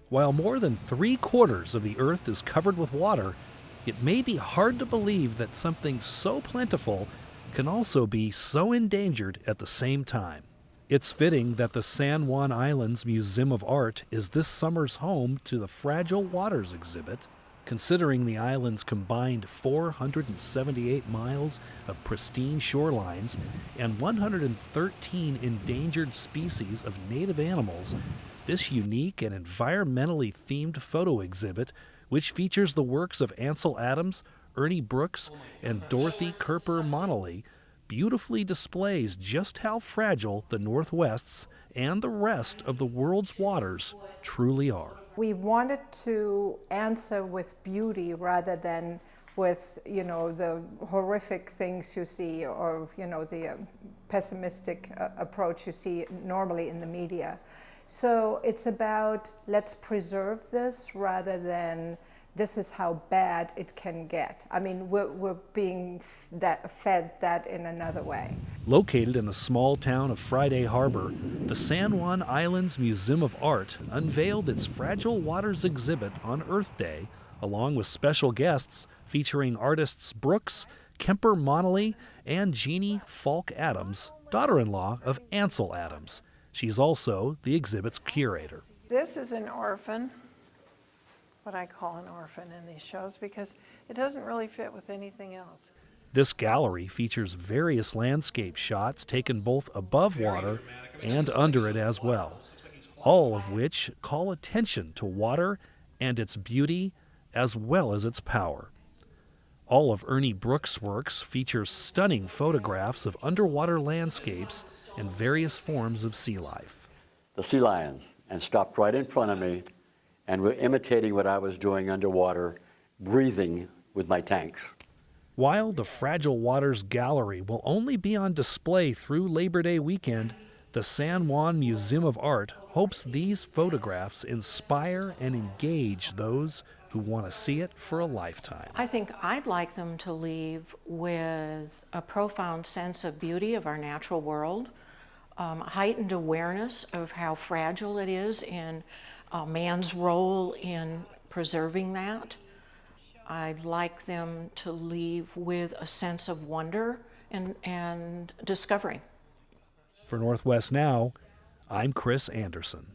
While more than 3/4 of the Earth is covered with water, it may be hard to believe that something so plentiful can also be so endangered at the same time. It's fitting that the San Juan Islands Museum of Art is this summer's home to the Fragile Waters exhibit, considering the island's combined 478 miles of pristine shorelines and 113 endangered species of native animals. This unique and environmentally themed photo exhibit, which features the works of Ansel Adams, Ernie Brooks, and Dorothy Kerper Monolly, beautifully displays just how fragile the Northwest's and the rest of the world's waters truly are. We wanted to answer with beauty rather than with, the horrific things you see or, the pessimistic approach you see normally in the media. So it's about let's preserve this rather than this is how bad it can get. I mean, we're being fed that in another way. Located in the small town of Friday Harbor, the San Juan Islands Museum of Art unveiled its Fragile Waters exhibit on Earth Day, along with special guests featuring artists Brooks, Kemper Monolly, and Jeannie Falk Adams, daughter-in-law of Ansel Adams. She's also the exhibit's curator. This is an orphan, what I call an orphan in these shows, because it doesn't really fit with anything else. This gallery features various landscape shots taken both above water and under it as well, all of which call attention to water and its beauty as well as its power. All of Ernie Brooks' works feature stunning photographs of underwater landscapes and various forms of sea life. The sea lions, and stopped right in front of me and were imitating what I was doing underwater, breathing with my tanks. While the Fragile Waters Gallery will only be on display through Labor Day weekend, the San Juan Museum of Art hopes these photographs inspire and engage those who want to see it for a lifetime. I think I'd like them to leave with a profound sense of beauty of our natural world, heightened awareness of how fragile it is and man's role in preserving that. I'd like them to leave with a sense of wonder and discovery. For Northwest Now, I'm Chris Anderson.